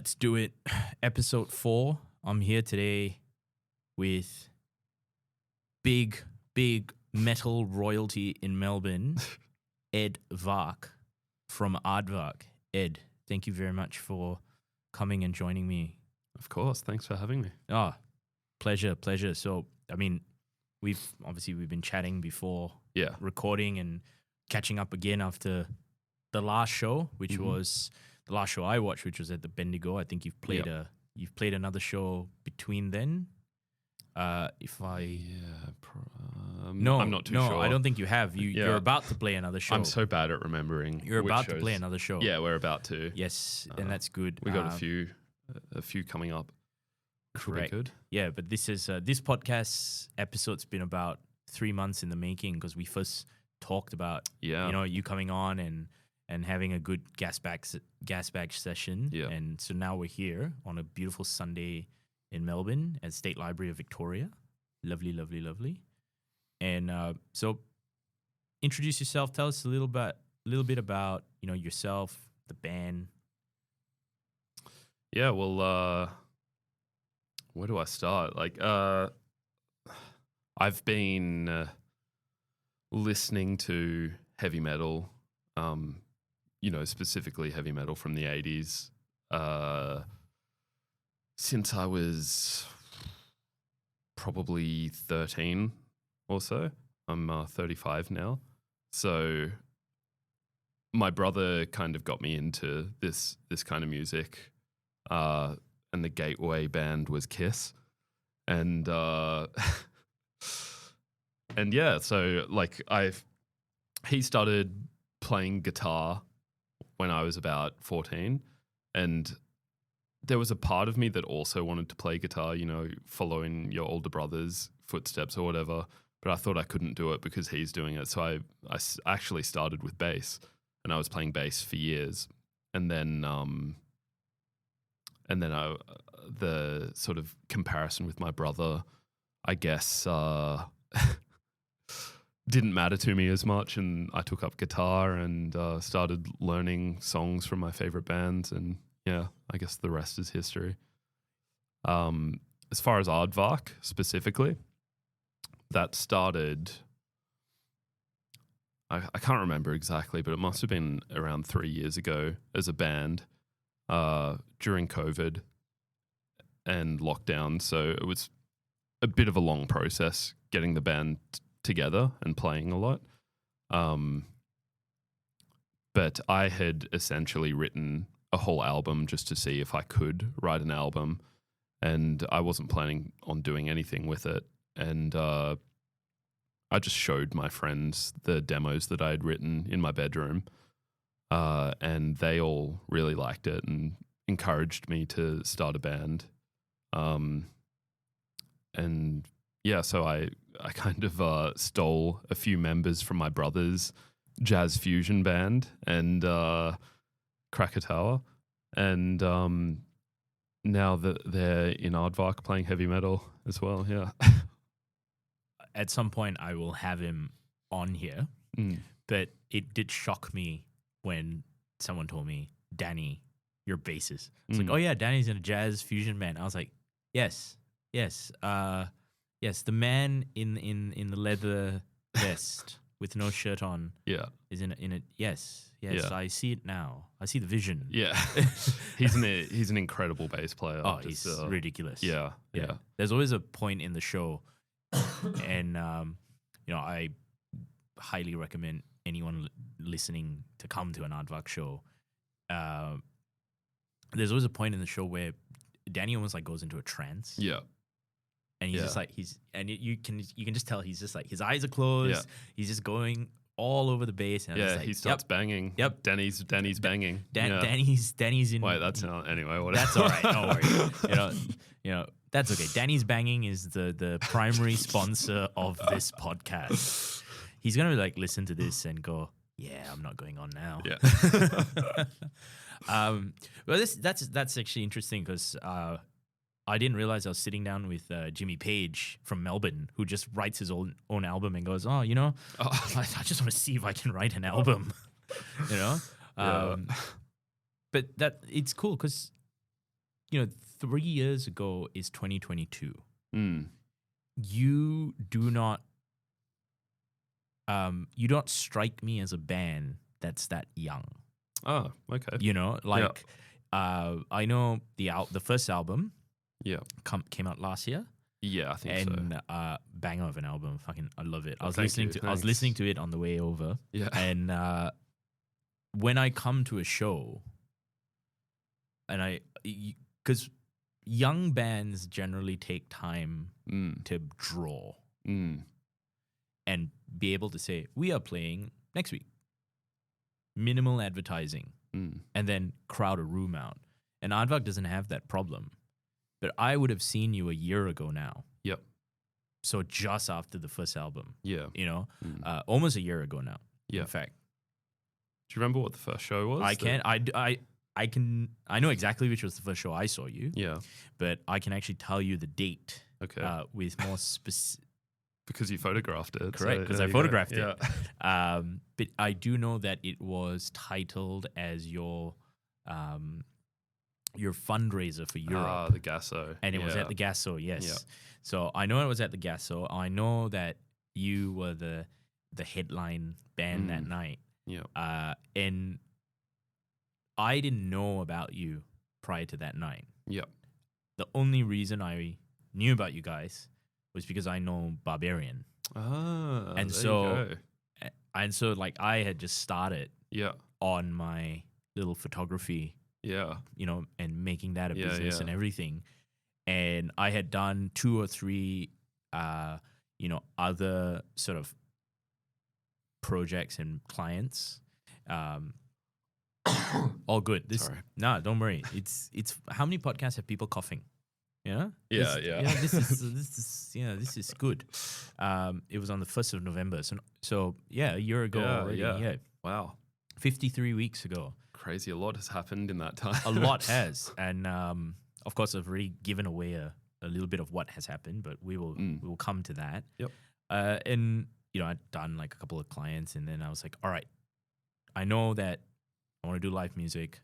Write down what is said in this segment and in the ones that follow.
Let's do it. Episode 4. I'm here today with big metal royalty in Melbourne, Vaark from Aardvark. Ed, thank you very much for coming and joining me. Of course. Thanks for having me. Oh, pleasure. So, I mean, we've been chatting before recording and catching up again after the last show, which was the last show I watched, which was at the Bendigo. I think you've played another show between then. No, No, I'm not too sure. I don't think you have. You're about to play another show. I'm so bad at remembering. You're about to play another show. Yeah, we're about to. Yes, and that's good. We got a few coming up. Correct. Good. Yeah, but this podcast episode's been about 3 months in the making because we first talked about you coming on and having a good gas bag session. Yeah. And so now we're here on a beautiful Sunday in Melbourne at State Library of Victoria. Lovely. And so introduce yourself. Tell us a little bit about yourself, the band. Yeah, well, where do I start? I've been listening to heavy metal, specifically heavy metal from the 80s, since I was probably 13 or so. I'm 35 now. So my brother kind of got me into this kind of music, and the gateway band was Kiss. And and yeah, so he started playing guitar when I was about 14, and there was a part of me that also wanted to play guitar, following your older brother's footsteps or whatever, but I thought I couldn't do it because he's doing it. So I actually started with bass, and I was playing bass for years. And then the sort of comparison with my brother, I guess, didn't matter to me as much, and I took up guitar and started learning songs from my favorite bands, and yeah, I guess the rest is history. As far as Aardvark specifically, that started, I can't remember exactly, but it must have been around 3 years ago as a band during COVID and lockdown. So it was a bit of a long process getting the band together and playing a lot. But I had essentially written a whole album just to see if I could write an album, and I wasn't planning on doing anything with it. And I just showed my friends the demos that I had written in my bedroom, and they all really liked it and encouraged me to start a band. And yeah, so I kind of stole a few members from my brother's jazz fusion band and Krakatoa, and now that they're in Aardvark playing heavy metal as well. Yeah. At some point, I will have him on here, but it did shock me when someone told me, Danny, you're bassist. It's like, oh yeah, Danny's in a jazz fusion band. I was like, yes, the man in the leather vest with no shirt on. Yeah, is in it. Yes. Yeah. I see it now. I see the vision. Yeah, he's an incredible bass player. Oh, he's ridiculous. Yeah. There's always a point in the show, and I highly recommend anyone listening to come to an Aardvark show. There's always a point in the show where Danny almost goes into a trance. Yeah. And he's just you can just tell he's just his eyes are closed. Yeah. He's just going all over the bass. And he starts banging. Yep. Danny's banging. Danny's in. Wait, that's not anyway. Whatever. That's all right. Don't worry. That's okay. Danny's banging is the primary sponsor of this podcast. He's gonna listen to this and go, yeah, I'm not going on now. Yeah. Well, that's actually interesting because I didn't realize I was sitting down with Jimmy Page from Melbourne, who just writes his own album and goes, I just want to see if I can write an album, But that it's cool because 3 years ago is 2022. Mm. You do not you don't strike me as a band that's that young. Oh, okay. I know the first album Yeah. came out last year. Yeah, I think so. And banger of an album. I love it. I was Thanks. listening to it on the way over. Yeah. And when I come to a show, and because young bands generally take time to draw and be able to say, we are playing next week. Minimal advertising. And then crowd a room out. And Aardvark doesn't have that problem. But I would have seen you a year ago now. Yep. So just after the first album. Yeah. Almost a year ago now. Yeah. In fact. Do you remember what the first show was? I know exactly which was the first show I saw you. Yeah. But I can actually tell you the date. Okay. With more specific. Because you photographed it. Correct, because I photographed it. But I do know that it was titled as your fundraiser for Europe. The Gasso. And it was at the Gasso, yes. Yeah. So I know it was at the Gasso. I know that you were the headline band that night. Yeah. And I didn't know about you prior to that night. Yep. The only reason I knew about you guys was because I know Barbarian. Ah, and there so you go. And so like I had just started Yeah. on my little photography, Yeah. And making that a business yeah. and everything. And I had done 2 or 3 other sort of projects and clients. All good. Sorry. No, don't worry. It's how many podcasts have people coughing? Yeah. This is good. It was on the 1st of November. So a year ago already. Yeah. Wow. 53 weeks ago. Crazy. A lot has happened in that time. A lot has. And of course I've already given away a little bit of what has happened, but we will come to that. Yep. And I'd done like a couple of clients, and then I was like, all right, I know that I want to do live music.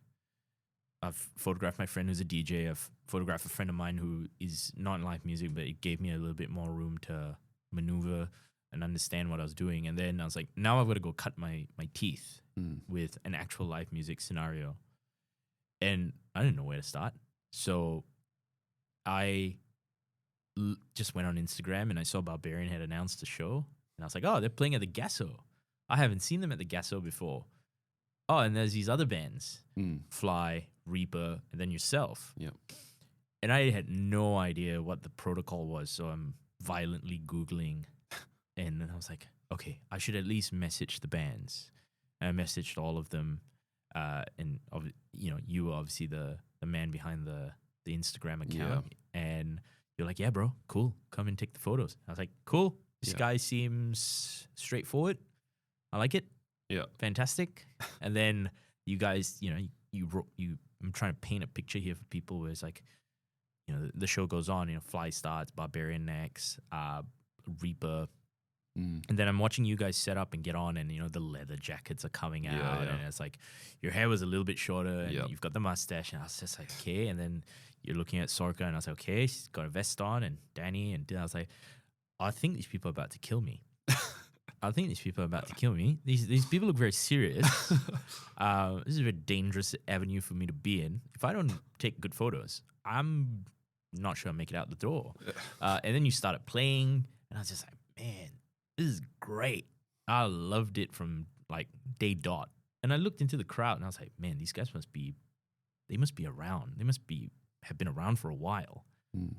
I've photographed my friend who's a DJ. I've photographed a friend of mine who is not in live music, but it gave me a little bit more room to maneuver and understand what I was doing. And then I was like, now I've got to go cut my teeth with an actual live music scenario. And I didn't know where to start. So I just went on Instagram and I saw Barbarian had announced a show. And I was like, oh, they're playing at the Gasso. I haven't seen them at the Gasso before. Oh, and there's these other bands, F.L.Y, Reaper, and then yourself. Yep. And I had no idea what the protocol was, so I'm violently Googling. And then I was like, okay, I should at least message the bands. And I messaged all of them. And you were obviously the man behind the Instagram account. Yeah. And you're like, yeah, bro, cool. Come and take the photos. I was like, cool. This guy seems straightforward. I like it. Yeah. Fantastic. And then you guys, I'm trying to paint a picture here for people where it's like, the show goes on, F.L.Y starts, Barbarian next, Reaper. And then I'm watching you guys set up and get on, and, the leather jackets are coming out. And it's like, your hair was a little bit shorter, and you've got the mustache. And I was just like, okay. And then you're looking at Sorka, and I was like, okay, she's got a vest on, and Danny. And I was like, I think these people are about to kill me. These people look very serious. This is a very dangerous avenue for me to be in. If I don't take good photos, I'm not sure I'll make it out the door. And then you started playing, and I was just like, man, this is great. I loved it from like day dot. And I looked into the crowd, and I was like, man, these guys must be around. They have been around for a while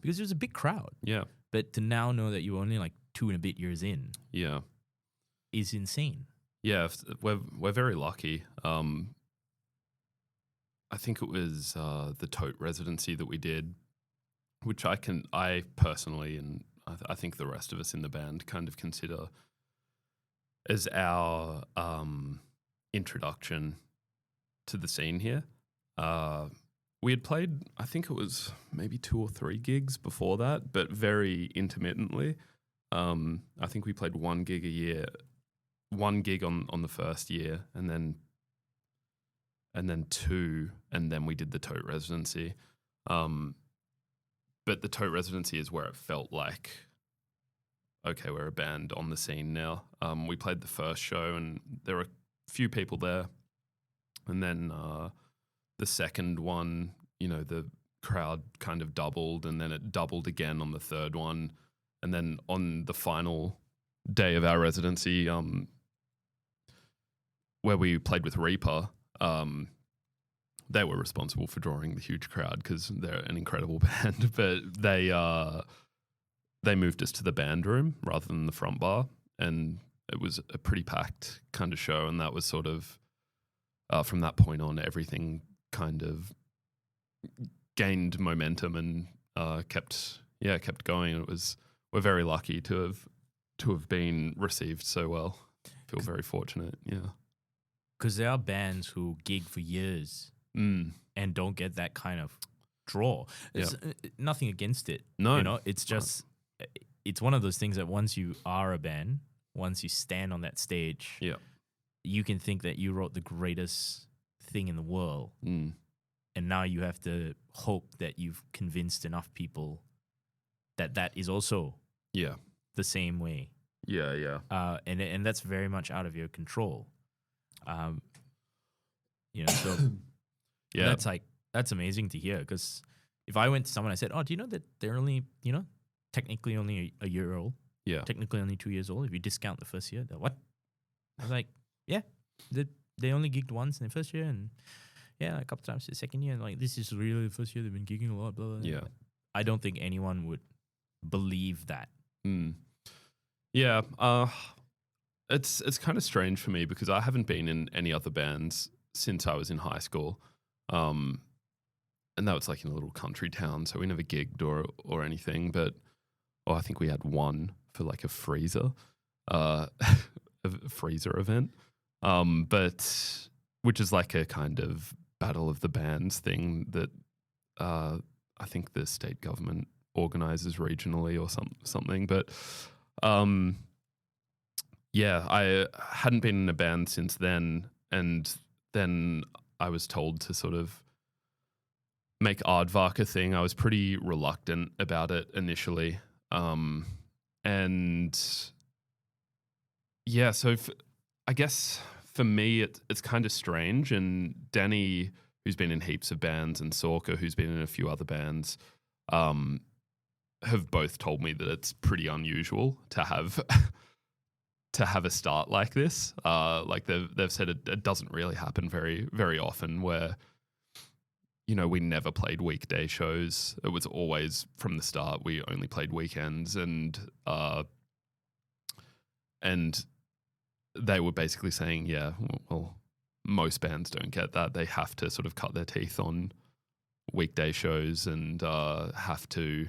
because there's a big crowd. Yeah. But to now know that you're only like 2 and a bit years in. Yeah. Is insane. Yeah, we're very lucky. I think it was the Tote residency that we did, which I personally, and I think the rest of us in the band kind of consider as our introduction to the scene here. We had played, I think it was maybe 2 or 3 gigs before that, but very intermittently. I think we played 1 gig a year. 1 gig on the first year, and then 2, and then we did the Tote residency. But the Tote residency is where it felt like, okay, we're a band on the scene now. We played the first show and there were a few people there. And then the second one, the crowd kind of doubled, and then it doubled again on the third one. And then on the final day of our residency, where we played with Reaper, they were responsible for drawing the huge crowd because they're an incredible band. But they moved us to the band room rather than the front bar, and it was a pretty packed kind of show. And that was sort of from that point on, everything kind of gained momentum and kept going. We're very lucky to have been received so well. Feel very fortunate. Yeah, because there are bands who gig for years and don't get that kind of draw. It's nothing against it. No, it's just it's one of those things that once you are a band, once you stand on that stage, you can think that you wrote the greatest thing in the world, and now you have to hope that you've convinced enough people that is also the same way. And that's very much out of your control. So that's amazing to hear, because if I went to someone, I said, "Oh, do you know that they're only, technically only a year old? Technically only 2 years old. If you discount the first year, they're what?" I was like, "Yeah, they only gigged once in the first year, and a couple times the second year. And like, this is really the first year they've been gigging a lot." Blah, blah, blah. Yeah, I don't think anyone would believe that. Yeah, it's kind of strange for me because I haven't been in any other bands since I was in high school, and that was like in a little country town, so we never gigged or anything. But I think we had one for like a freezer, a freezer event, but which is like a kind of battle of the bands thing that I think the state government organizes regionally or something. But I hadn't been in a band since then, and then I was told to sort of make Aardvark a thing. I was pretty reluctant about it initially, so I guess for me it's kind of strange. And Danny, who's been in heaps of bands, and Sorka, who's been in a few other bands, have both told me that it's pretty unusual to have a start like this. Like they've said it doesn't really happen very, very often, where we never played weekday shows. It was always from the start we only played weekends, and they were basically saying, well, most bands don't get that. They have to sort of cut their teeth on weekday shows and have to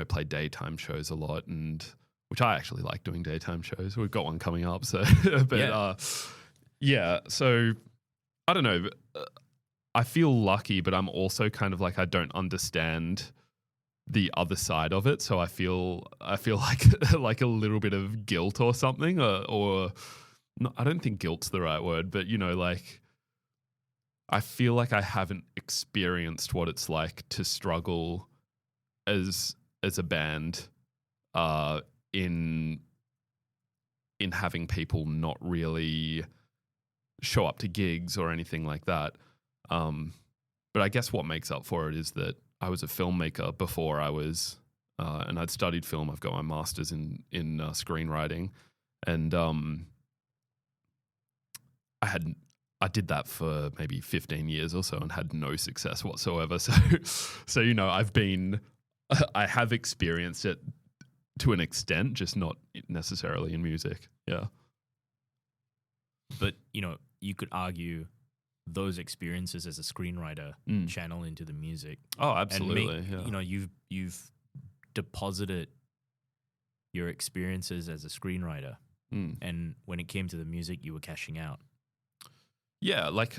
play daytime shows a lot, and which I actually like doing daytime shows. We've got one coming up, so so I don't know. I feel lucky, but I'm also kind of like, I don't understand the other side of it, so I feel like like a little bit of guilt or something, or no, I don't think guilt's the right word, but like I feel like I haven't experienced what it's like to struggle as a band in having people not really show up to gigs or anything like that. But I guess what makes up for it is that I was a filmmaker before I was, and I'd studied film. I've got my master's in screenwriting, and I did that for maybe 15 years or so and had no success whatsoever. So I have experienced it to an extent, just not necessarily in music. Yeah. But, you could argue those experiences as a screenwriter channel into the music. Oh, absolutely. You've deposited your experiences as a screenwriter. And when it came to the music, you were cashing out. Yeah, like,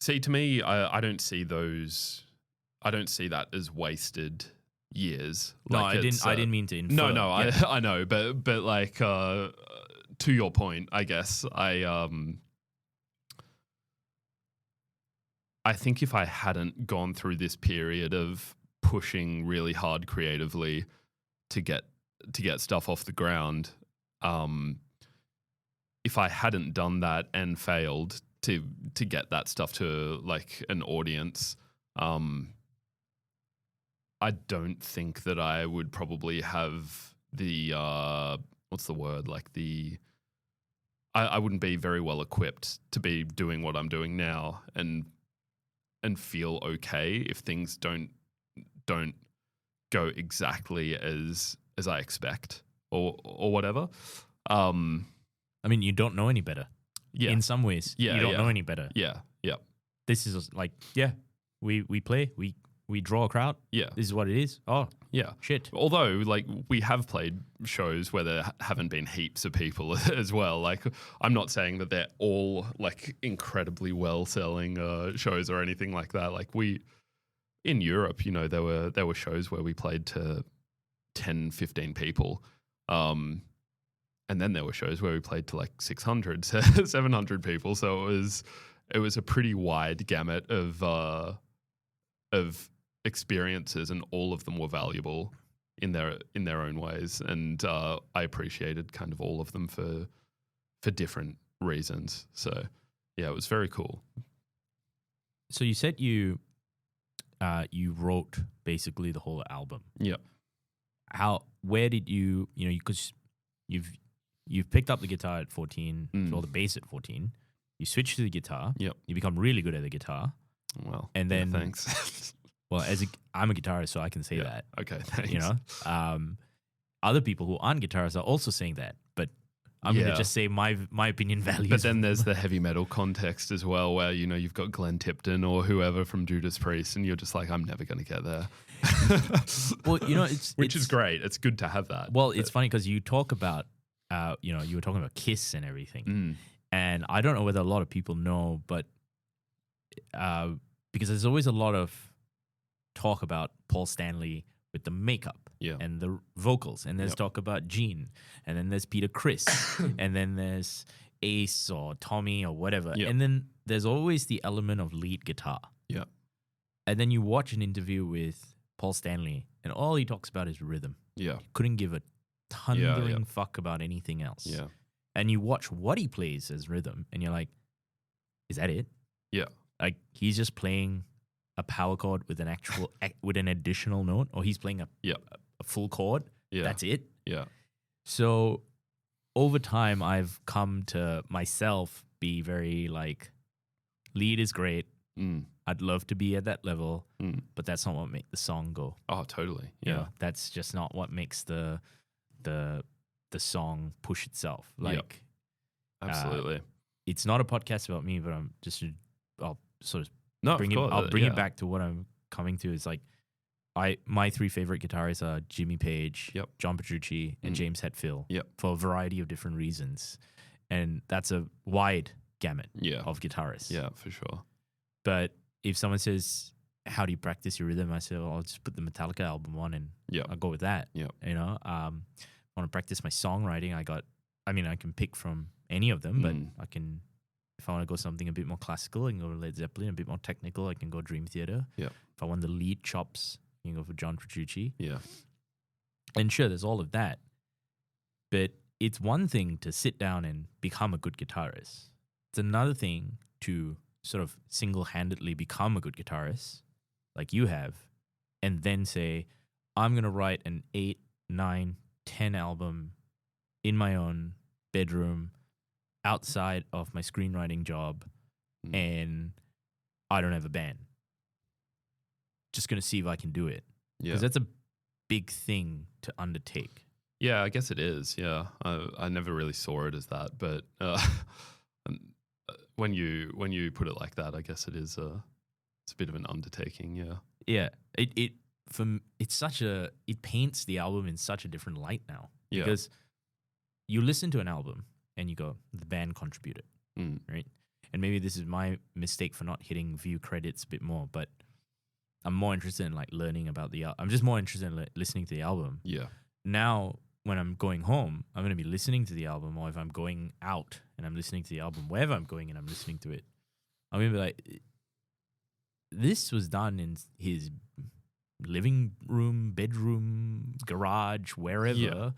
see, to me, I don't see that as wasted years. No, like I didn't mean to infer. No, I know, but like, to your point, I guess, I think if I hadn't gone through this period of pushing really hard creatively to get stuff off the ground, if I hadn't done that and failed to get that stuff to like an audience, I don't think that I would probably have the what's the word, like the I wouldn't be very well equipped to be doing what I'm doing now and feel okay if things don't go exactly as I expect or whatever. I mean, you don't know any better. Yeah. In some ways, you don't know any better. Yeah. Yeah. This is like, we play, we draw a crowd. Yeah. This is what it is. Oh, yeah. Shit. Although, like, we have played shows where there haven't been heaps of people as well. Like, I'm not saying that they're all, like, incredibly well-selling shows or anything like that. Like, in Europe, you know, there were shows where we played to 10, 15 people. And then there were shows where we played to, like, 600, 700 people. So it was a pretty wide gamut of experiences, and all of them were valuable in their own ways, and I appreciated kind of all of them for different reasons. So yeah, it was very cool. So you said you wrote basically the whole album. Yep. Where did you because you've picked up the guitar at 14, or the bass at 14. You switch to the guitar. Yep. You become really good at the guitar. Well, and then thanks. Well, I'm a guitarist, so I can say that. Okay, thanks. You know, other people who aren't guitarists are also saying that, but I'm going to just say my opinion values. But then there's the heavy metal context as well, where, you know, you've got Glenn Tipton or whoever from Judas Priest, and you're just like, I'm never going to get there. Well, you know, which is great. It's good to have that. Well, it's funny because you talk about, you were talking about Kiss and everything, and I don't know whether a lot of people know, but because there's always a lot of talk about Paul Stanley with the makeup and the vocals, and there's talk about Gene, and then there's Peter Criss, and then there's Ace or Tommy or whatever, and then there's always the element of lead guitar. Yeah. And then you watch an interview with Paul Stanley, and all he talks about is rhythm. Yeah. He couldn't give a thundering fuck about anything else. Yeah. And you watch what he plays as rhythm, and you're like, is that it? Yeah. Like, he's just playing a power chord with an additional note, or he's playing a full chord. Yeah. That's it. Yeah. So over time, I've come to myself be very like, lead is great. I'd love to be at that level, but that's not what makes the song go. Oh, totally. Yeah. You know, that's just not what makes the song push itself. Like, absolutely. It's not a podcast about me, but I'll sort of No, bring of course, I'll bring it back to what I'm coming to. Is like, my three favorite guitarists are Jimmy Page, John Petrucci, and James Hetfield. For a variety of different reasons, and that's a wide gamut of guitarists. Yeah, for sure. But if someone says, "How do you practice your rhythm?" I say, "Well, I'll just put the Metallica album on and I'll go with that." You know, I want to practice my songwriting. I can pick from any of them, but I can. If I want to go something a bit more classical, I can go to Led Zeppelin. A bit more technical, I can go Dream Theater. Yeah. If I want the lead chops, you can go for John Petrucci. Yeah. And sure, there's all of that. But it's one thing to sit down and become a good guitarist. It's another thing to sort of single-handedly become a good guitarist, like you have, and then say, I'm going to write an 8, 9, 10 album in my own bedroom, outside of my screenwriting job, and I don't have a band. Just going to see if I can do it. Because that's a big thing to undertake. Yeah, I guess it is. Yeah. I never really saw it as that, but when you put it like that, I guess it is it's a bit of an undertaking. Yeah. Yeah. It paints the album in such a different light now. Yeah. Because you listen to an album and you go, the band contributed, right? And maybe this is my mistake for not hitting view credits a bit more, but I'm more interested in like learning about I'm just more interested in listening to the album. Yeah. Now, when I'm going home, I'm going to be listening to the album, or if I'm going out and I'm listening to the album, wherever I'm going and I'm listening to it, I'm going to be like, this was done in his living room, bedroom, garage, wherever,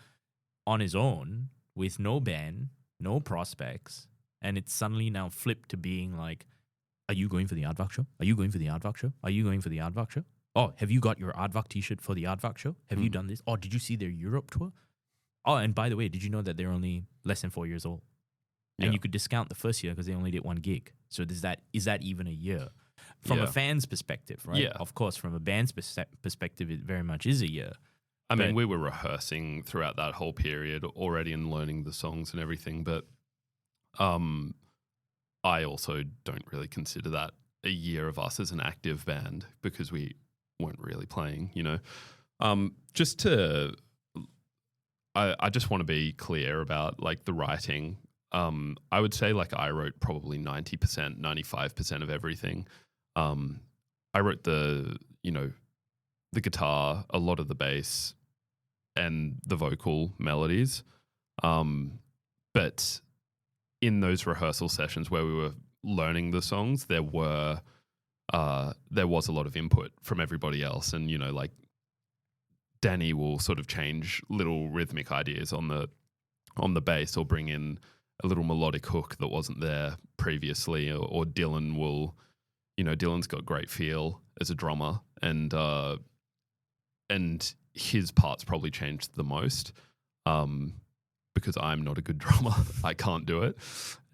on his own, with no band, no prospects, and it's suddenly now flipped to being like, are you going for the Aardvark show? Are you going for the Aardvark show? Are you going for the Aardvark show? Oh, have you got your Aardvark t-shirt for the Aardvark show? Have you done this? Oh, did you see their Europe tour? Oh, and by the way, did you know that they're only less than 4 years old? And you could discount the first year because they only did one gig. So is that even a year? From a fan's perspective, right? Yeah. Of course, from a band's perspective, it very much is a year. I mean, we were rehearsing throughout that whole period already and learning the songs and everything, but I also don't really consider that a year of us as an active band because we weren't really playing, you know. I just want to be clear about like the writing. I would say like I wrote probably 90%, 95% of everything. I wrote the guitar, a lot of the bass, and the vocal melodies. But in those rehearsal sessions where we were learning the songs, there was a lot of input from everybody else, and you know, like Danny will sort of change little rhythmic ideas on the bass or bring in a little melodic hook that wasn't there previously, or Dylan will, you know, Dylan's got great feel as a drummer, and his parts probably changed the most because I'm not a good drummer. I can't do it,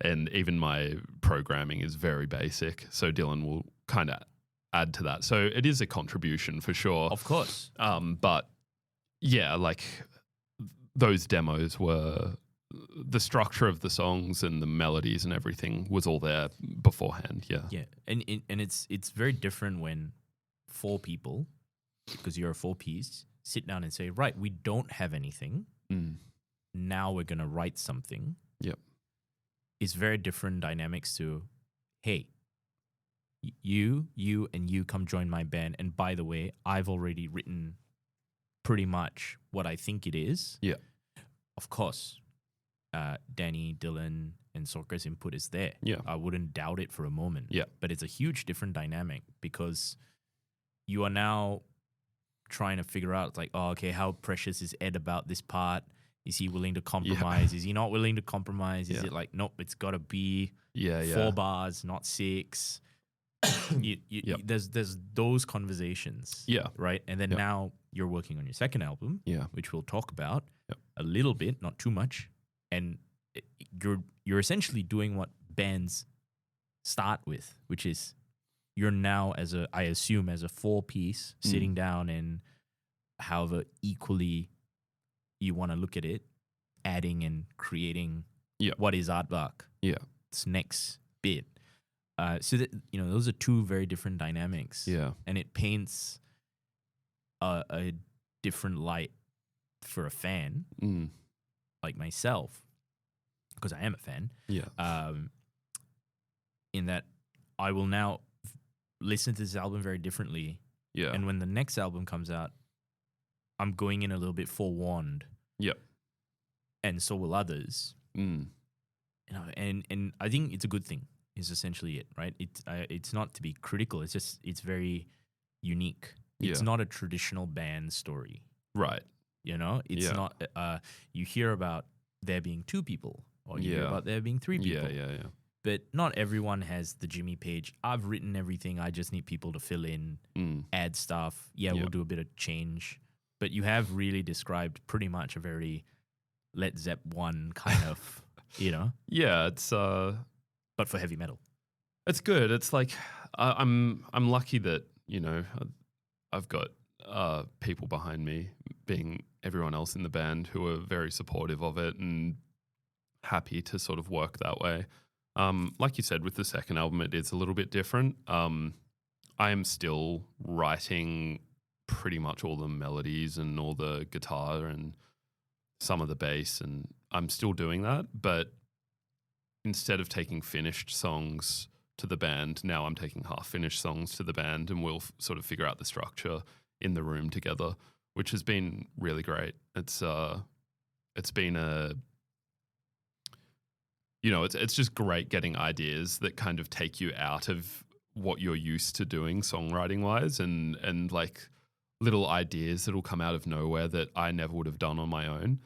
and even my programming is very basic, so Dylan will kind of add to that. So it is a contribution for sure. Of course. But yeah, like those demos were, the structure of the songs and the melodies and everything was all there beforehand. Yeah. Yeah. And it's very different when 4 people, because you're a 4-piece, sit down and say, right, we don't have anything. Now we're going to write something. Yep. It's very different dynamics to, hey, you and you come join my band. And by the way, I've already written pretty much what I think it is. Yeah. Of course, Danny, Dylan, and Sorka's input is there. Yeah. I wouldn't doubt it for a moment. Yeah. But it's a huge different dynamic because you are now trying to figure out, like, oh, okay, how precious is Ed about this part? Is he willing to compromise? Is he not willing to compromise? Is it like, nope, it's got to be 4 bars, not 6? There's those conversations. Yeah. Right? And then now you're working on your second album, which we'll talk about a little bit, not too much. And you're essentially doing what bands start with, which is you're now I assume as a 4-piece sitting down and however equally you want to look at it, adding and creating what is Aardvark. Yeah. It's next bit. So that, you know, those are 2 very different dynamics. Yeah. And it paints a different light for a fan like myself, because I am a fan. Yeah. In that I will now listen to this album very differently. Yeah. And when the next album comes out, I'm going in a little bit forewarned. Yep. And so will others. You know, and I think it's a good thing. Is essentially it, right? It's not to be critical. It's just it's very unique. It's not a traditional band story, right? You know, it's not. You hear about there being 2 people, or you hear about there being 3 people. Yeah. But not everyone has the Jimmy Page. I've written everything. I just need people to fill in, add stuff. We'll do a bit of change. But you have really described pretty much a very Led Zepp 1 kind of, you know. Yeah, it's but for heavy metal. It's good. It's like I'm lucky that, you know, I've got people behind me, being everyone else in the band, who are very supportive of it and happy to sort of work that way. Like you said, with the second album, it is a little bit different. I am still writing pretty much all the melodies and all the guitar and some of the bass, and I'm still doing that, but instead of taking finished songs to the band, now I'm taking half-finished songs to the band, and we'll sort of figure out the structure in the room together, which has been really great. It's been it's just great getting ideas that kind of take you out of what you're used to doing songwriting wise, and like little ideas that'll come out of nowhere that I never would have done on my own.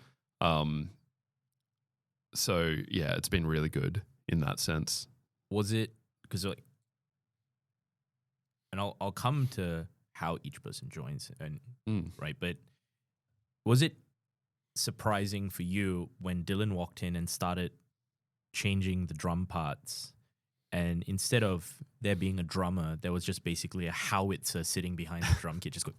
So yeah, it's been really good in that sense. Was it because like, and I'll come to how each person joins and right, but was it surprising for you when Dylan walked in and started changing the drum parts, and instead of there being a drummer, there was just basically a howitzer sitting behind the drum kit, just going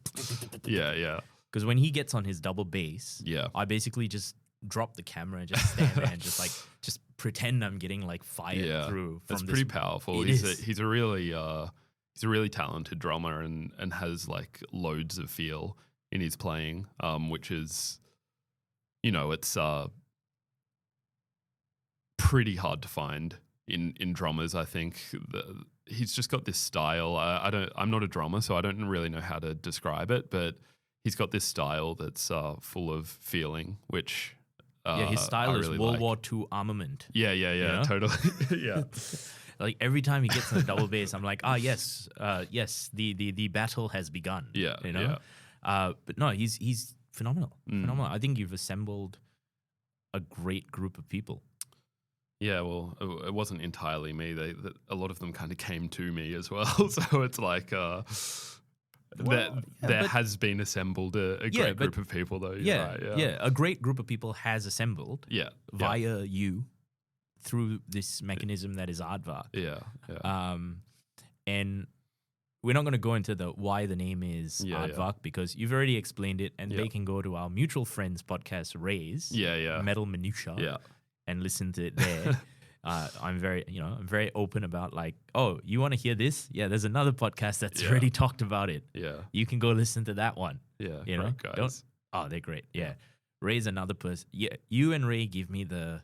yeah. Because when he gets on his double bass, I basically just drop the camera and just stand there and just pretend I'm getting like fired through. That's pretty powerful. He's a really talented drummer and has like loads of feel in his playing, which is, you know, it's pretty hard to find in drummers. I think he's just got this style. I'm not a drummer, so I don't really know how to describe it, but he's got this style that's full of feeling, which his style is really World War II armament. Yeah, You know? totally. Yeah. Like every time he gets on the double bass, I'm like, yes, the battle has begun. Yeah, you know. But no, he's phenomenal. Phenomenal. I think you've assembled a great group of people. Yeah, well, it wasn't entirely me. A lot of them kind of came to me as well. So it's like there has been assembled a great group of people, though. Right, a great group of people has assembled. Yeah, via you through this mechanism that is Aardvark. Yeah. And we're not going to go into why the name is Aardvark because you've already explained it, and they can go to our mutual friends podcast, Ray's Metal Minutia, and listen to it there. I'm very open about like, oh, you want to hear this? Yeah, there's another podcast that's already talked about it. Yeah, you can go listen to that one. Yeah, you know, guys. They're great. Yeah, Ray's another person. Yeah, you and Ray give me the.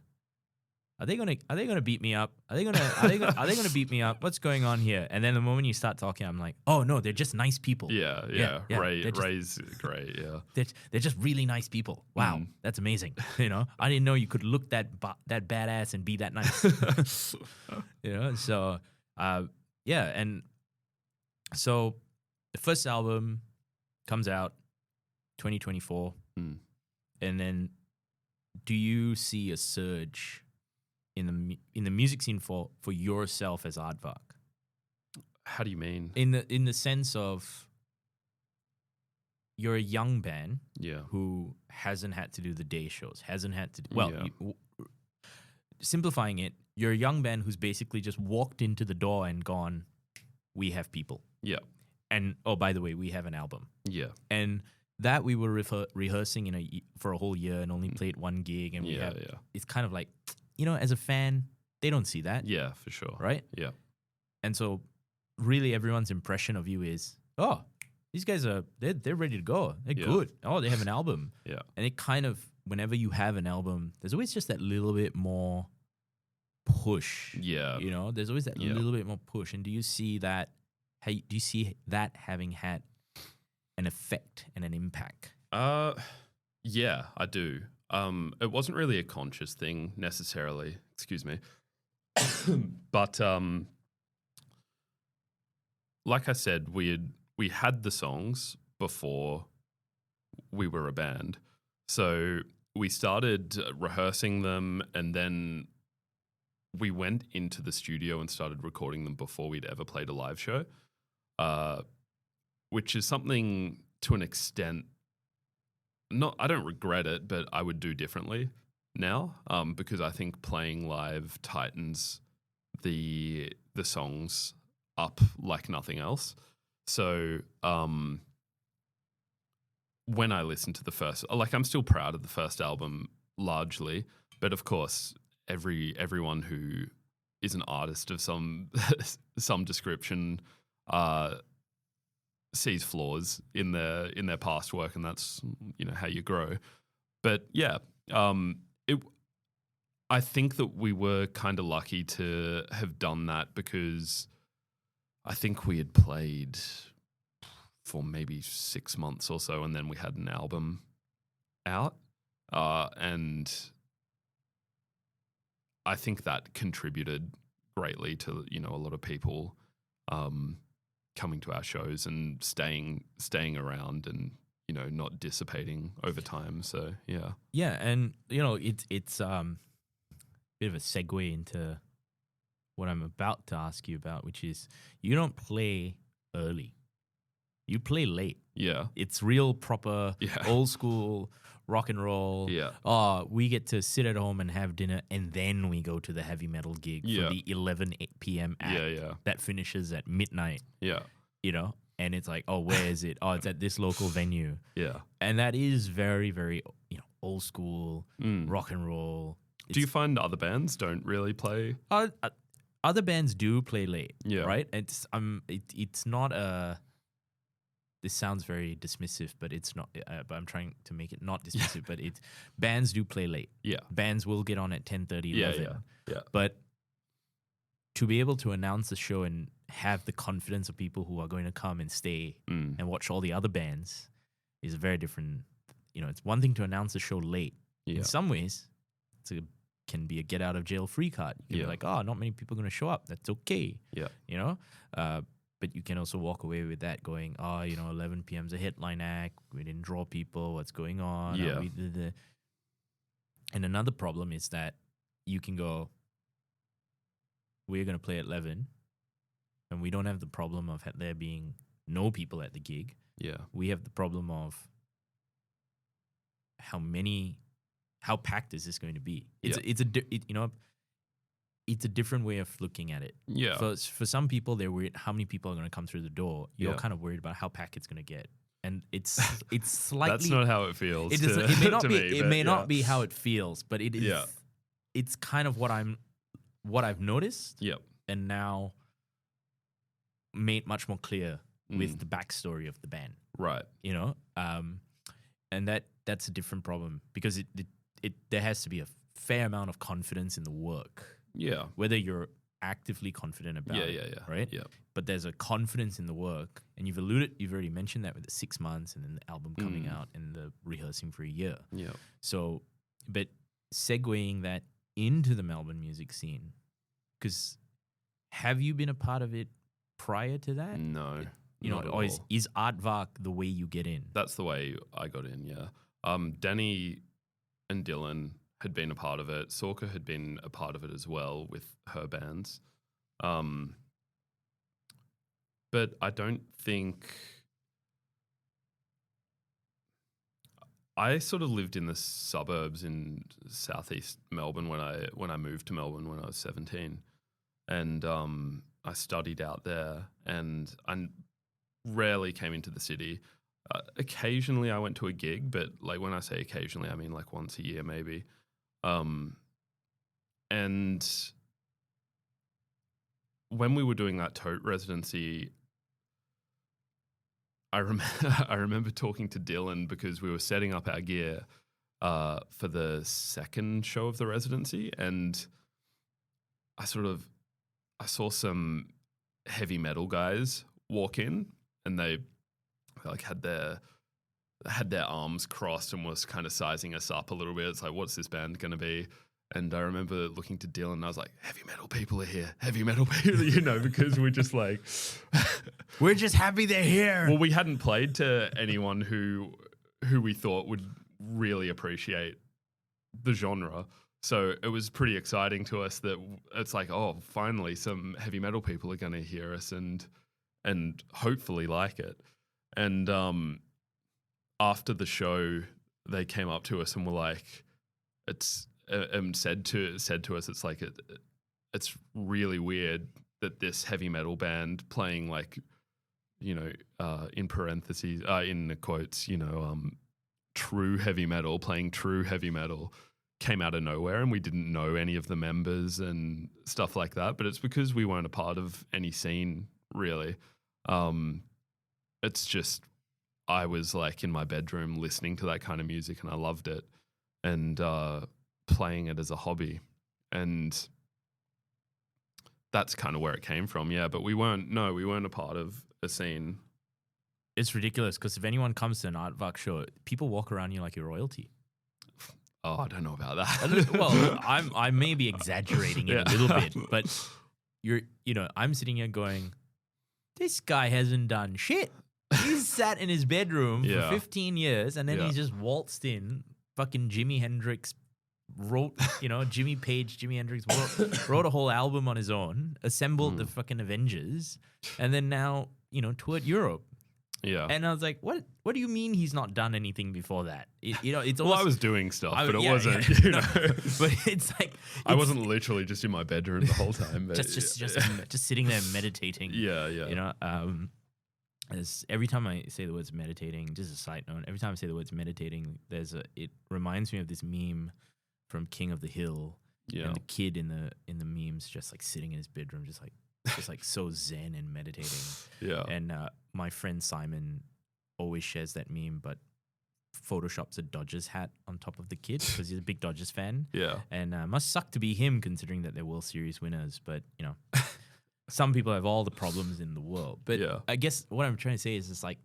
Are they gonna beat me up? Are they gonna beat me up? What's going on here? And then the moment you start talking, I'm like, oh no, they're just nice people. Yeah. Ray's great. Yeah, they're just really nice people. Wow, that's amazing. You know, I didn't know you could look that badass and be that nice. You know, so and so the first album comes out 2024, and then do you see a surge in the music scene for yourself as Aardvark? How do you mean? In the sense of you're a young band who hasn't had to do the day shows, hasn't had to simplifying it, you're a young band who's basically just walked into the door and gone, we have people. Yeah. And oh, by the way, we have an album. Yeah. And that we were rehearsing for a whole year and only played one gig, and it's kind of like, you know, as a fan, they don't see that. Yeah, for sure. Right? Yeah. And so really everyone's impression of you is, oh, these guys they're ready to go. They're good. Oh, they have an album. Yeah. And it kind of, whenever you have an album, there's always just that little bit more push. Yeah. You know, there's always that little bit more push. And do you see that having had an effect and an impact? Yeah, I do. It wasn't really a conscious thing necessarily, excuse me. But like I said, we had the songs before we were a band. So we started rehearsing them, and then we went into the studio and started recording them before we'd ever played a live show, which is something to an extent, I don't regret it, but I would do differently now, because I think playing live tightens the songs up like nothing else. So when I listen to the first, like, I'm still proud of the first album largely, but of course everyone who is an artist of some description sees flaws in their past work, and that's, you know, how you grow. But yeah, I think that we were kind of lucky to have done that, because I think we had played for maybe 6 months or so, and then we had an album out, and I think that contributed greatly to, you know, a lot of people coming to our shows and staying around and, you know, not dissipating over time. So yeah. Yeah, and you know, it's bit of a segue into what I'm about to ask you about, which is you don't play early. You play late. Yeah. It's real proper old school rock and roll. Yeah. Oh, we get to sit at home and have dinner, and then we go to the heavy metal gig for the 11 p.m. act that finishes at midnight. Yeah. You know, and it's like, oh, where is it? Oh, it's at this local venue. Yeah. And that is very, very, you know, old school rock and roll. Do you find other bands don't really play? Other bands do play late. Yeah. Right? It's not a. This sounds very dismissive, but it's not. But I'm trying to make it not dismissive. But bands do play late. Yeah, bands will get on at 10:30, 11. Yeah. But to be able to announce a show and have the confidence of people who are going to come and stay and watch all the other bands is a very different. You know, it's one thing to announce a show late. Yeah. In some ways, can be a get out of jail free card. You can be like, oh, not many people are going to show up. That's okay. Yeah, you know. But you can also walk away with that going, oh, you know, 11 p.m. is a headline act. We didn't draw people. What's going on? Yeah. And another problem is that you can go, we're going to play at 11, and we don't have the problem of there being no people at the gig. Yeah. We have the problem of how packed is this going to be? It's a different way of looking at it. Yeah. For some people, they're worried how many people are going to come through the door. You're kind of worried about how packed it's going to get, and it's slightly. That's not how it feels. It may not be. It may not be how it feels, but it is. Yeah. It's kind of what I've noticed. Yep. And now made much more clear with the backstory of the band. Right. You know, and that's a different problem because there has to be a fair amount of confidence in the work. Yeah. Whether you're actively confident about it. Yeah. Right? Yeah. But there's a confidence in the work. And you've already mentioned that with the 6 months and then the album coming out and the rehearsing for a year. Yeah. So, but segueing that into the Melbourne music scene, because have you been a part of it prior to that? No. You know, or is Aardvark the way you get in? That's the way I got in, yeah. Danny and Dylan had been a part of it. Sorka had been a part of it as well with her bands. But I don't think... I sort of lived in the suburbs in southeast Melbourne when I moved to Melbourne when I was 17. And I studied out there and I rarely came into the city. Occasionally I went to a gig, but like when I say occasionally, I mean like once a year maybe. And when we were doing that Tote residency, I remember talking to Dylan because we were setting up our gear for the second show of the residency, and I saw some heavy metal guys walk in, and they like had their arms crossed and was kind of sizing us up a little bit. It's like, what's this band going to be? And I remember looking to Dylan and I was like, heavy metal people are here. Heavy metal people, you know, because we're just like... we're just happy they're here. Well, we hadn't played to anyone who we thought would really appreciate the genre. So it was pretty exciting to us that it's like, oh, finally some heavy metal people are going to hear us and hopefully like it. And after the show, they came up to us and were like, said to us, it's like it's really weird that this heavy metal band playing like, you know, in parentheses, in the quotes, you know, true heavy metal, playing true heavy metal came out of nowhere and we didn't know any of the members and stuff like that. But it's because we weren't a part of any scene really. It's just, I was like in my bedroom listening to that kind of music and I loved it and playing it as a hobby. And that's kind of where it came from. Yeah. But we weren't a part of a scene. It's ridiculous because if anyone comes to an Aardvark show, people walk around you like you're royalty. Oh, I don't know about that. Well, I may be exaggerating it a little bit, but I'm sitting here going, this guy hasn't done shit. He's sat in his bedroom for 15 years and then he's just waltzed in. Fucking Jimi Hendrix wrote, Jimmy Page, Jimi Hendrix wrote a whole album on his own, assembled the fucking Avengers, and then now, toured Europe. Yeah. And I was like, what do you mean he's not done anything before that? It's well, I was doing stuff, but it wasn't, But it's like... I wasn't literally just in my bedroom the whole time. But just sitting there meditating. Yeah. Every time I say the words meditating, just a side note, every time I say the words meditating, it reminds me of this meme from King of the Hill. Yeah. And the kid in the memes just like sitting in his bedroom, just like so zen and meditating. Yeah. And my friend Simon always shares that meme, but photoshops a Dodgers hat on top of the kid because he's a big Dodgers fan. Yeah. And must suck to be him considering that they're World Series winners. But, some people have all the problems in the world. But I guess what I'm trying to say is it's like,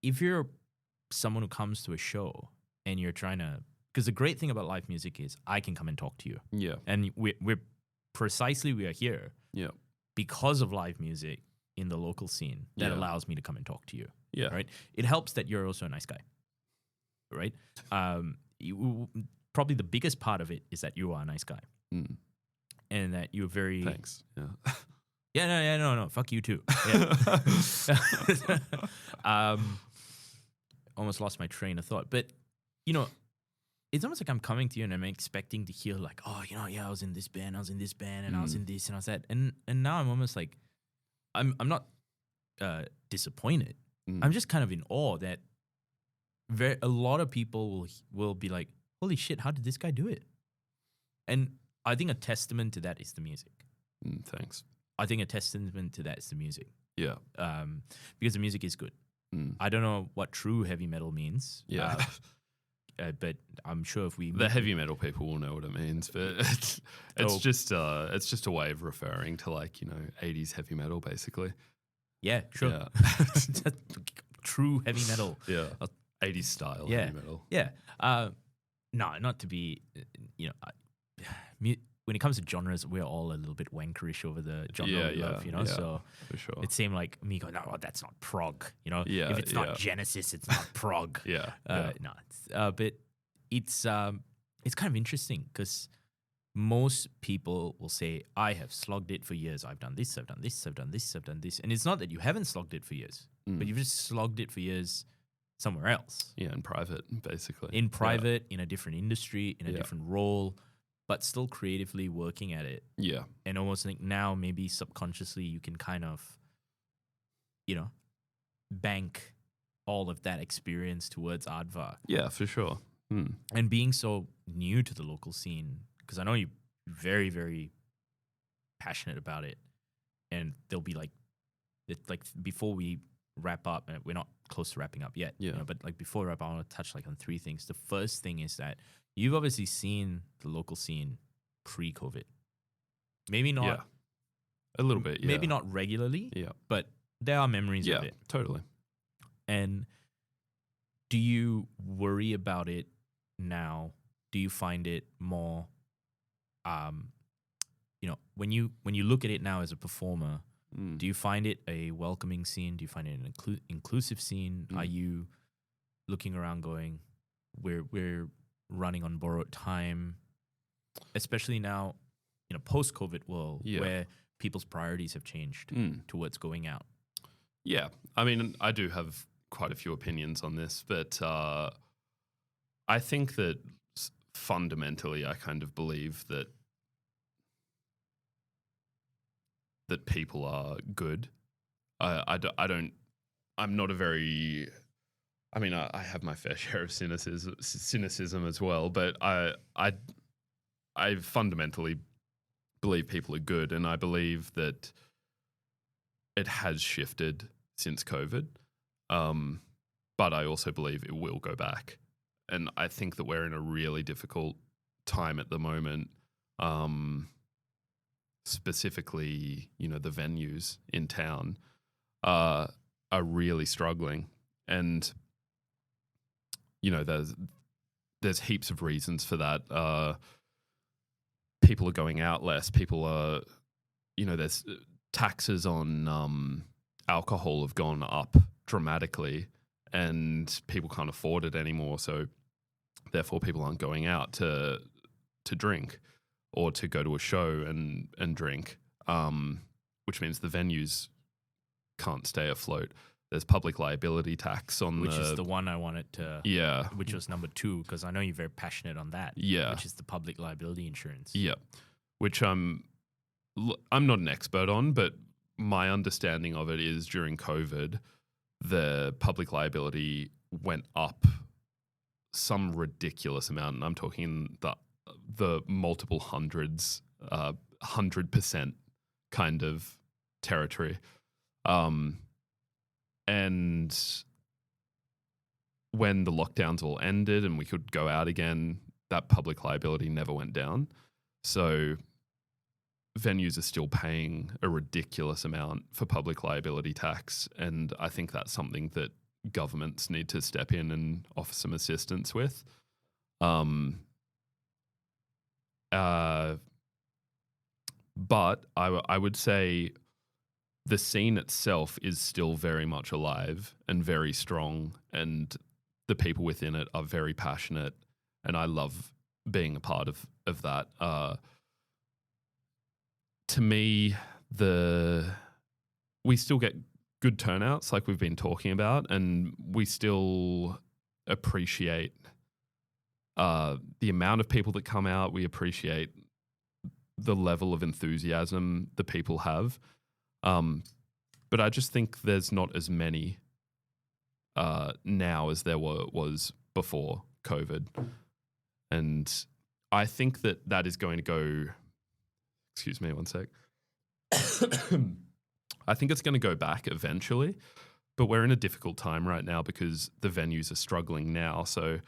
if you're someone who comes to a show and you're trying to, because the great thing about live music is I can come and talk to you. Yeah. And we are here. Yeah. Because of live music in the local scene that allows me to come and talk to you. Yeah. Right. It helps that you're also a nice guy. Right. Probably the biggest part of it is that you are a nice guy. Mm. And that you're very... Thanks. Yeah. No. Fuck you too. Yeah. Almost lost my train of thought. But, it's almost like I'm coming to you and I'm expecting to hear like, oh, I was in this band, and I was in this, and I was that. And now I'm almost like, I'm not disappointed. I'm just kind of in awe that a lot of people will be like, holy shit, how did this guy do it? And I think a testament to that is the music. Thanks. I think a testament to that is the music. Yeah. Because the music is good. I don't know what true heavy metal means. Yeah. But I'm sure if the heavy metal people will know what it means, but it's just a way of referring to 80s heavy metal basically. Yeah, sure. Yeah. True heavy metal. Yeah. 80s style heavy metal. Yeah. No, not to be, when it comes to genres, we're all a little bit wankerish over the genre we love, so for sure. It seemed like me going, no, that's not prog, if it's not Genesis, it's not prog. No, but it's kind of interesting because most people will say, I have slogged it for years. I've done this, I've done this, I've done this, I've done this. And it's not that you haven't slogged it for years, but you've just slogged it for years somewhere else. Yeah, in private, basically. In private, in a different industry, in a different role, but still creatively working at it. Yeah. And almost think now maybe subconsciously you can kind of, bank all of that experience towards Aardvark. Yeah, for sure. And being so new to the local scene, because I know you're very, very passionate about it. And there'll be before we wrap up, and we're not close to wrapping up yet, but before we wrap up, I want to touch on 3 things. The first thing is that you've obviously seen the local scene pre-COVID. Maybe not. Yeah. A little bit, yeah. Maybe not regularly, but there are memories of it. Totally. And do you worry about it now? Do you find it more, when you look at it now as a performer, do you find it a welcoming scene? Do you find it an inclusive scene? Are you looking around going, we're running on borrowed time, especially now in a post-COVID world where people's priorities have changed towards going out? Yeah. I mean, I do have quite a few opinions on this, but I think that fundamentally I kind of believe that people are good. I'm not a very... I mean, I have my fair share of cynicism as well, but I fundamentally believe people are good, and I believe that it has shifted since COVID, but I also believe it will go back. And I think that we're in a really difficult time at the moment, specifically, the venues in town are really struggling, and there's heaps of reasons for that. People are going out less. People are, there's taxes on alcohol have gone up dramatically, and people can't afford it anymore. So therefore, people aren't going out to drink or to go to a show and drink, which means the venues can't stay afloat. There's public liability tax on which is the one I wanted to, which was number 2, because I know you're very passionate on that. Yeah, which is the public liability insurance. Yeah, which I'm not an expert on, but my understanding of it is during COVID, the public liability went up some ridiculous amount, and I'm talking the multiple hundreds, 100% kind of territory. And when the lockdowns all ended and we could go out again, that public liability never went down. So venues are still paying a ridiculous amount for public liability tax. And I think that's something that governments need to step in and offer some assistance with. But I would say the scene itself is still very much alive and very strong, and the people within it are very passionate, and I love being a part of that. To me, we still get good turnouts like we've been talking about, and we still appreciate the amount of people that come out. We appreciate the level of enthusiasm the people have. But I just think there's not as many now as there was before COVID. And I think that is going to go... Excuse me one sec. I think it's going to go back eventually, but we're in a difficult time right now because the venues are struggling now. So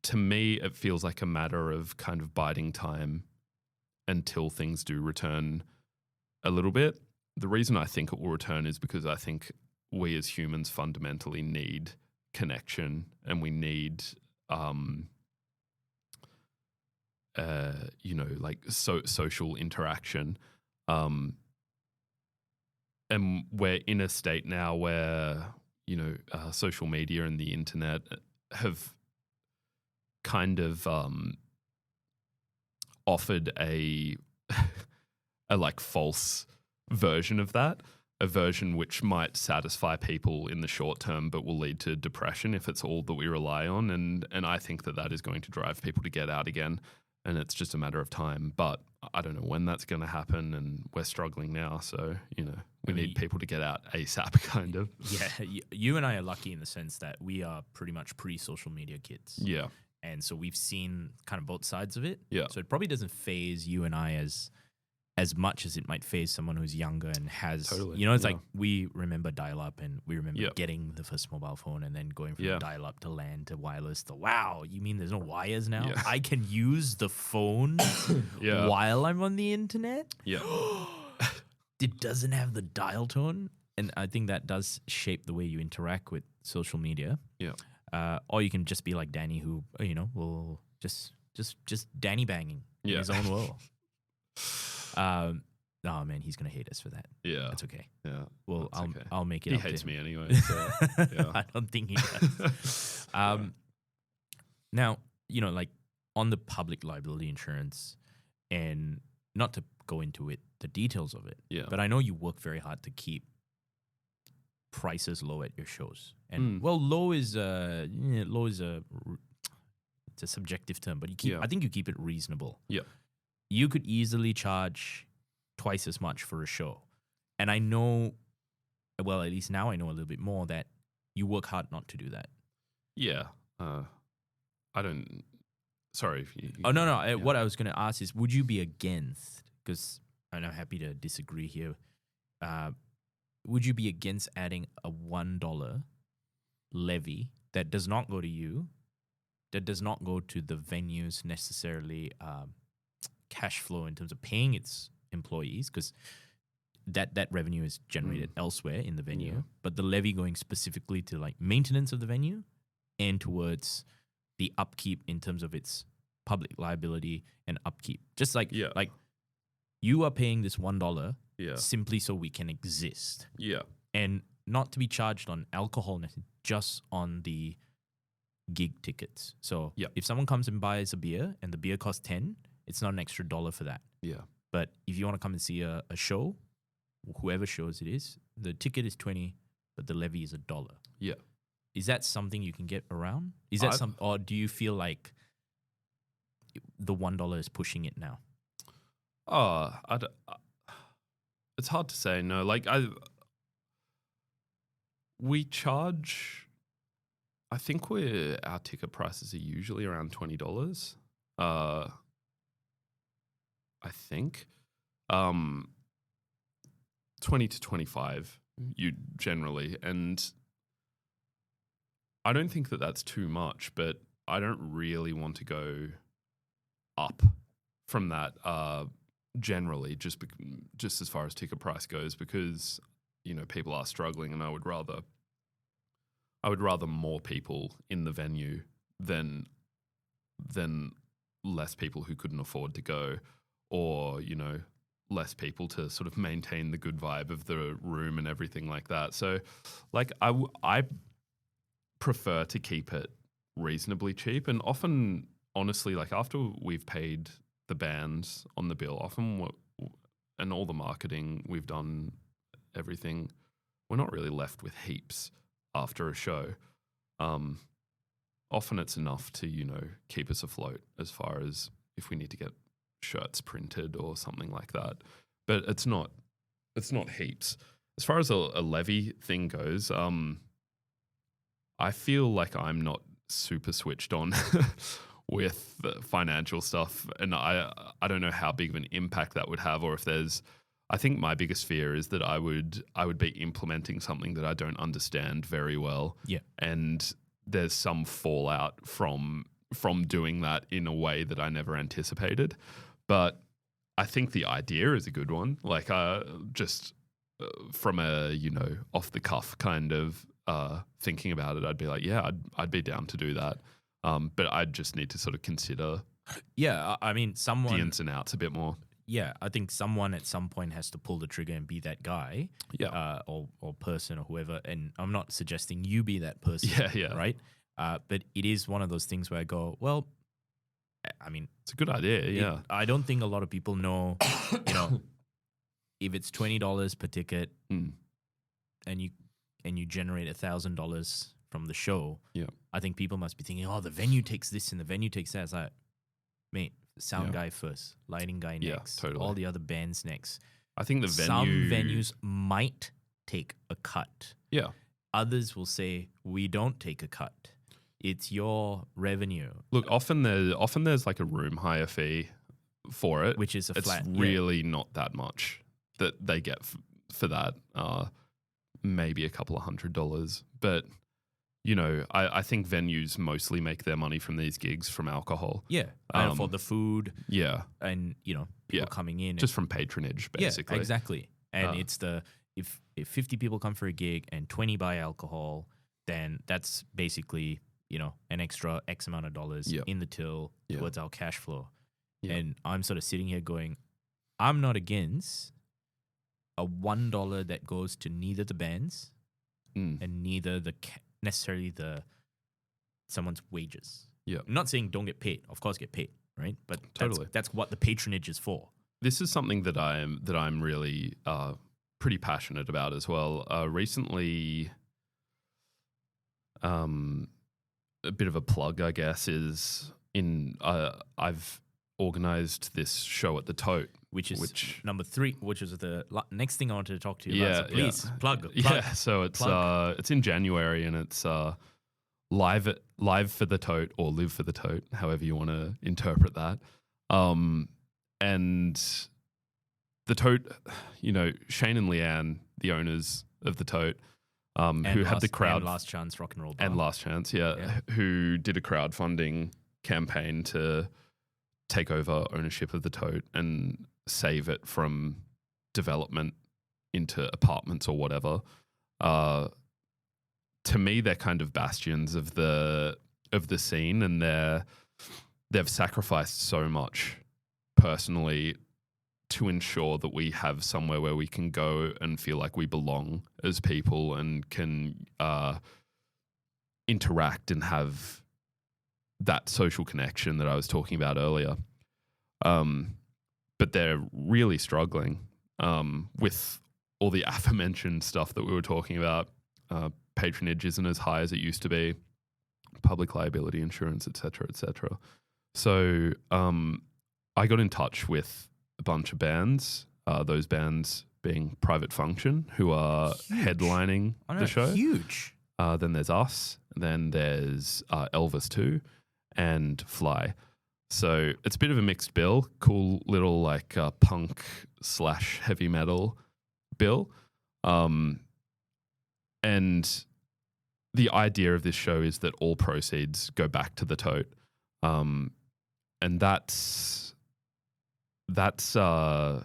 to me, it feels like a matter of kind of biding time until things do return a little bit. The reason I think it will return is because I think we as humans fundamentally need connection, and we need, social interaction. And we're in a state now where, social media and the internet have kind of offered a false version of that, a version which might satisfy people in the short term but will lead to depression if it's all that we rely on. And I think that is going to drive people to get out again, and it's just a matter of time. But I don't know when that's going to happen, and we're struggling now. So, we need people to get out ASAP, kind of. Yeah, you and I are lucky in the sense that we are pretty much pre-social media kids. Yeah. And so we've seen kind of both sides of it. Yeah. So it probably doesn't phase you and I as much as it might phase someone who's younger and has, totally. It's like we remember dial-up, and we remember getting the first mobile phone and then going from dial-up to LAN to wireless to, wow, you mean there's no wires now? Yeah. I can use the phone while I'm on the internet? Yeah. It doesn't have the dial tone. And I think that does shape the way you interact with social media. Yeah. Or you can just be like Danny, who, will just Danny banging in his own world. Oh man, he's gonna hate us for that. Yeah, that's okay. Yeah, well, I'll make it. He up hates to him. me anyway. So, yeah. I don't think he does. Now, like on the public liability insurance, and not to go into the details of it. Yeah. But I know you work very hard to keep prices low at your shows, and low is it's a subjective term, but I think you keep it reasonable. Yeah. You could easily charge twice as much for a show. And I know, well, at least now I know a little bit more that you work hard not to do that. Yeah. I don't... Sorry. If you no. What I was going to ask is, would you be against, because I'm happy to disagree here, would you be against adding a $1 levy that does not go to you, that does not go to the venues necessarily cash flow in terms of paying its employees, because that revenue is generated elsewhere in the venue, but the levy going specifically to like maintenance of the venue and towards the upkeep in terms of its public liability and upkeep. Just like you are paying this $1 simply so we can exist. Yeah. And not to be charged on alcohol, just on the gig tickets. So if someone comes and buys a beer and the beer costs 10, it's not an extra $1 for that. Yeah. But if you want to come and see a show, whoever shows it is, the ticket is 20, but the levy is $1. Yeah. Is that something you can get around? Is that or do you feel like the $1 is pushing it now? It's hard to say. No, like we charge. I think our ticket prices are usually around $20. I think 20 to 25. You generally, and I don't think that that's too much, but I don't really want to go up from that generally, just as far as ticket price goes, because people are struggling, and I would rather more people in the venue than less people who couldn't afford to go, or less people to sort of maintain the good vibe of the room and everything like that. So, like, I prefer to keep it reasonably cheap, and often, honestly, like after we've paid the bands on the bill, often and all the marketing we've done, everything, we're not really left with heaps after a show. Often it's enough to keep us afloat as far as if we need to get shirts printed or something like that, but it's not heaps. As far as a levy thing goes, I feel like I'm not super switched on with the financial stuff, and I don't know how big of an impact that would have, or if there's. I think my biggest fear is that I would be implementing something that I don't understand very well, and there's some fallout from doing that in a way that I never anticipated. But I think the idea is a good one. Like just from a off the cuff kind of thinking about it, I'd be like, yeah, I'd be down to do that. But I'd just need to sort of consider. Yeah, I mean, someone the ins and outs a bit more. Yeah, I think someone at some point has to pull the trigger and be that guy, or person or whoever. And I'm not suggesting you be that person, right? But it is one of those things where I go, well, I mean, it's a good idea. I don't think a lot of people know, if it's $20 per ticket, and you generate $1,000 from the show. Yeah, I think people must be thinking, oh, the venue takes this and the venue takes that. It's like, mate, sound guy first, lighting guy next, totally. All the other bands next. I think some venues might take a cut. Yeah, others will say we don't take a cut. It's your revenue. Look, often there's like a room hire fee for it, which is flat. It's really not that much that they get for that. Maybe a couple of $100, but I think venues mostly make their money from these gigs from alcohol. Yeah, and for the food. Yeah, and people coming in just from patronage, basically. Yeah, exactly. And it's if 50 people come for a gig and 20 buy alcohol, then that's basically an extra X amount of dollars in the till towards our cash flow. Yeah. And I'm sort of sitting here going, I'm not against a $1 that goes to neither the bands and neither necessarily someone's wages. Yeah, I'm not saying don't get paid. Of course, get paid, right? But totally, that's what the patronage is for. This is something that I'm really pretty passionate about as well. Recently, a bit of a plug, I guess, is I've organized this show at the Tote, which is number 3, which is the next thing I wanted to talk to you about. So please plug. Yeah, so it's in January, and it's live for the Tote, or live for the Tote, however you want to interpret that. And the Tote, Shane and Leanne, the owners of the Tote, who had the crowd and Last Chance Rock and Roll Bar. And Last Chance, who did a crowdfunding campaign to take over ownership of the Tote and save it from development into apartments or whatever. To me, they're kind of bastions of the scene, and they've sacrificed so much personally to ensure that we have somewhere where we can go and feel like we belong as people and can interact and have that social connection that I was talking about earlier. But they're really struggling with all the aforementioned stuff that we were talking about. Patronage isn't as high as it used to be, public liability insurance, et cetera, et cetera. So I got in touch with a bunch of bands, those bands being Private Function, who are headlining the show. Huge. Then there's us. Then there's Elvis too, and F.L.Y. So it's a bit of a mixed bill. Cool little like punk / heavy metal bill. And the idea of this show is that all proceeds go back to the tote. And that's I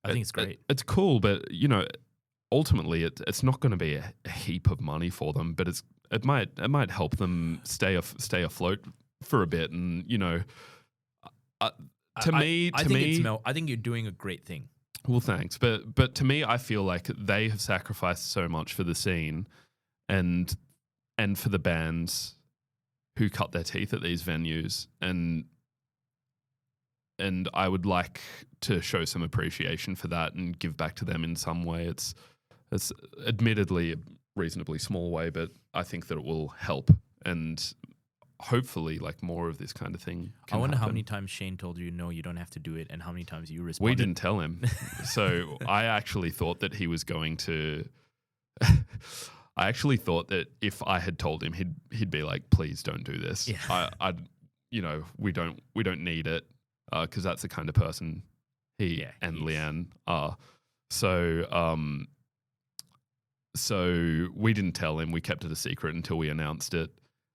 think it's great. It's cool, but ultimately it's not going to be a heap of money for them, but it might help them stay afloat for a bit. And I think you're doing a great thing. Well, thanks, but to me, I feel like they have sacrificed so much for the scene, and for the bands who cut their teeth at these venues, and I would like to show some appreciation for that and give back to them in some way. It's admittedly a reasonably small way, but I think that it will help, and hopefully like more of this kind of thing can I wonder happen. how many times Shane told you, no, you don't have to do it, and how many times you responded. We didn't tell him. So I actually thought that he was going to I actually thought that if I had told him, he'd be like, please don't do this. Yeah. We don't need it, because that's the kind of person he and Leanne are. So we didn't tell him. We kept it a secret until we announced it.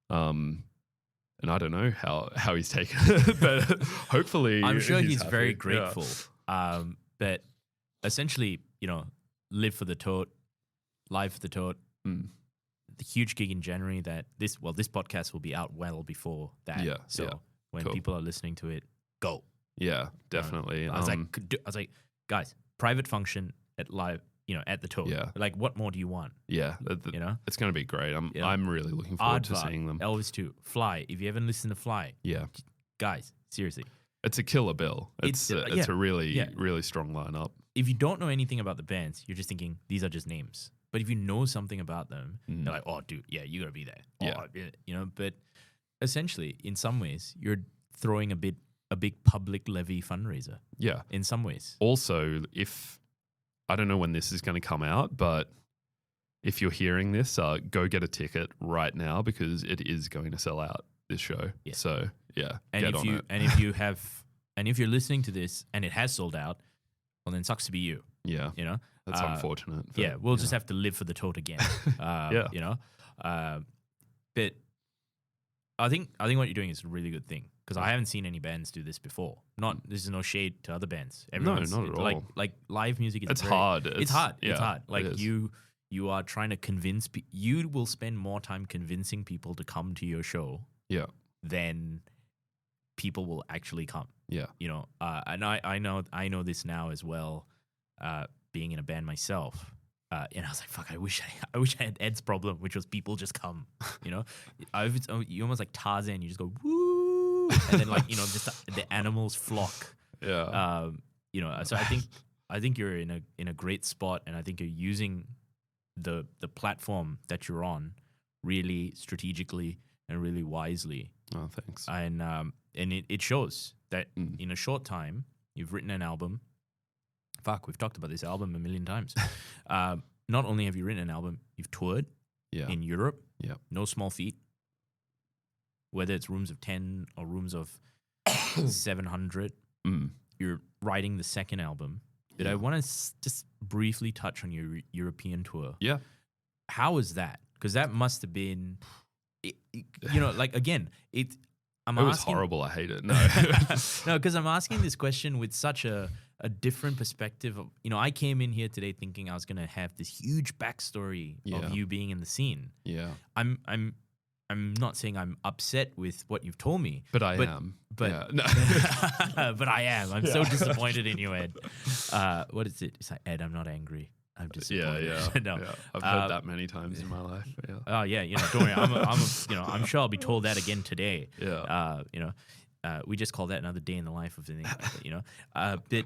And I don't know how he's taken it, but hopefully I'm sure he's happy. very grateful. Yeah. But essentially, live for the tote, live for the tote. The huge gig in January this podcast will be out well before that. Yeah. So when cool. people are listening to it, go. Yeah, definitely. I was like, guys, Private Function at live, at the tote. Yeah. Like, what more do you want? Yeah. It's going to be great. I'm really looking forward to seeing them. Elvis too. F.L.Y. If you haven't listened to F.L.Y. Yeah. Guys, seriously. It's a killer bill. It's a really, really strong lineup. If you don't know anything about the bands, you're just thinking these are just names. But if you know something about them, they're like, oh, dude, yeah, you got to be there. Yeah. But essentially, in some ways, you're throwing a big public levy fundraiser. Yeah. In some ways. Also, I don't know when this is going to come out, but if you're hearing this, go get a ticket right now, because it is going to sell out, this show. Yeah. So, yeah, and if you're listening to this and it has sold out, well, then sucks to be you. Yeah. That's unfortunate. But, we'll just have to live for the tote again. Yeah. But I think what you're doing is a really good thing, because I haven't seen any bands do this before. This is no shade to other bands. No, not at all. Like live music is hard. It's hard. Yeah, it's hard. Like you are trying to convince you will spend more time convincing people to come to your show. Yeah. Than people will actually come. Yeah. And I know this now as well, being in a band myself. And I was like, fuck, I wish I had Ed's problem, which was people just come, you almost like Tarzan, you just go, woo, and then just the animals flock. Yeah. So I think you're in a great spot, and I think you're using the platform that you're on really strategically and really wisely. Oh, thanks. And it shows that in a short time, you've written an album. Fuck, we've talked about this album a million times. Not only have you written an album, you've toured in Europe. Yeah. No small feat. Whether it's rooms of 10 or rooms of 700, you're writing the second album. But I want to just briefly touch on your European tour. Yeah. How was that? Because that must have been, again, it was horrible. I hate it. No, no, because I'm asking this question with such a different perspective. I came in here today thinking I was going to have this huge backstory of you being in the scene. Yeah, I'm not saying I'm upset with what you've told me, but I am. but but I am. I'm so disappointed in you, Ed. What is it? It's like, Ed, I'm not angry. I'm disappointed. No. I've heard that many times in my life. Yeah. Oh yeah, don't worry. I'm sure I'll be told that again today. Yeah. We just call that another day in the life of the thing. But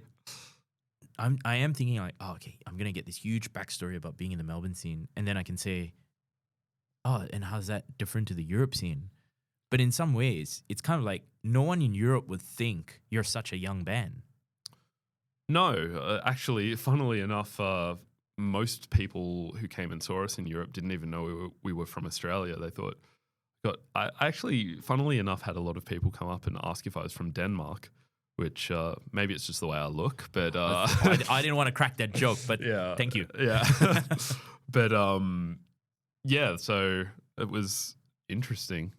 I am thinking like, oh, okay, I'm gonna get this huge backstory about being in the Melbourne scene, and then I can say, oh, and how's that different to the Europe scene? But in some ways, it's kind of like no one in Europe would think you're such a young band. No, actually, funnily enough, most people who came and saw us in Europe didn't even know we were from Australia. They thought, I actually, funnily enough, had a lot of people come up and ask if I was from Denmark, which maybe it's just the way I look, but I didn't want to crack that joke, but thank you. Yeah, but so it was interesting.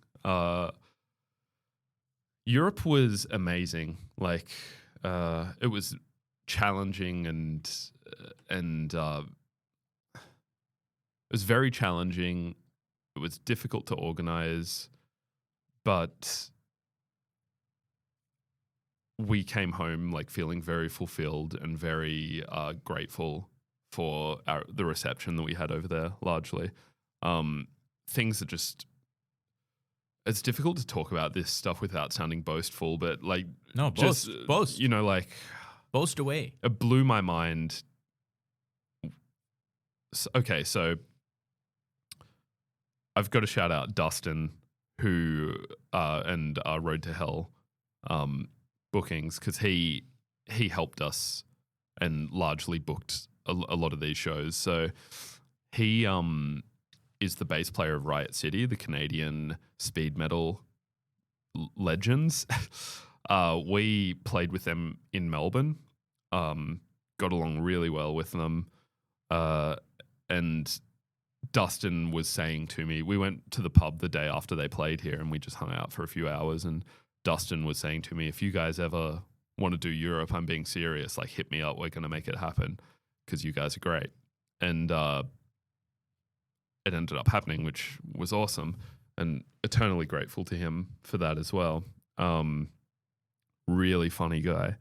Europe was amazing. Like it was challenging and it was very challenging. It was difficult to organize, but we came home like feeling very fulfilled and very grateful for the reception that we had over there. Largely, things that just. It's difficult to talk about this stuff without sounding boastful, but like boast. Like boast away. It blew my mind. Okay, so I've got to shout out Dustin, who and Road to Hell bookings, because he helped us and largely booked a lot of these shows. So he is the bass player of Riot City, the Canadian speed metal legends. We played with them in Melbourne, got along really well with them. And Dustin was saying to me, we went to the pub the day after they played here and we just hung out for a few hours. And Dustin was saying to me, if you guys ever want to do Europe, I'm being serious, like hit me up. We're going to make it happen because you guys are great. And it ended up happening, which was awesome, and eternally grateful to him for that as well. Really funny guy.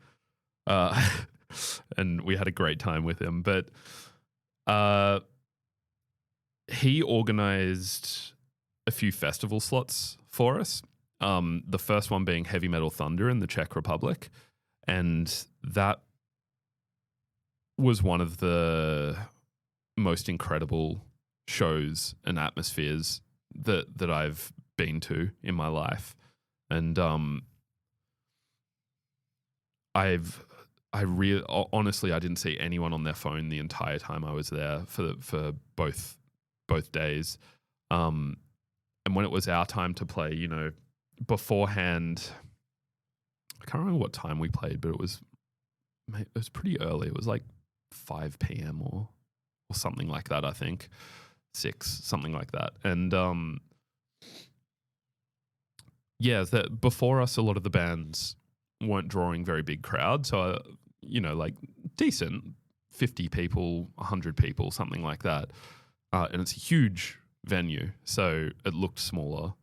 And we had a great time with him. But he organized a few festival slots for us. The first one being Heavy Metal Thunder in the Czech Republic. And that was one of the most incredible shows and atmospheres that I've been to in my life. And honestly, I didn't see anyone on their phone the entire time I was there for both days. And when it was our time to play, beforehand, I can't remember what time we played, but it was pretty early. It was like 5 p.m. or something like that, I think. 6, something like that. And before us, a lot of the bands weren't drawing very big crowds. So, like decent 50 people, 100 people, something like that. And it's a huge venue. So it looked smaller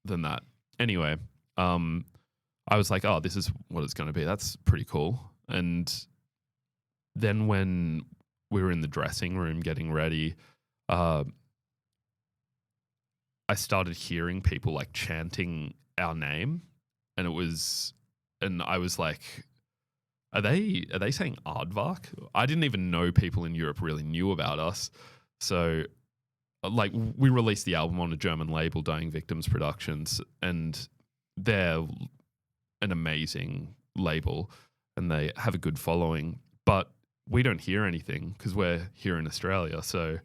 than that. Anyway, I was like, oh, this is what it's going to be. That's pretty cool. And then when we were in the dressing room getting ready, I started hearing people like chanting our name, and I was like, are they saying Aardvark? I didn't even know people in Europe really knew about us. So like we released the album on a German label, Dying Victims Productions, and they're an amazing label and they have a good following, but we don't hear anything because we're here in Australia. So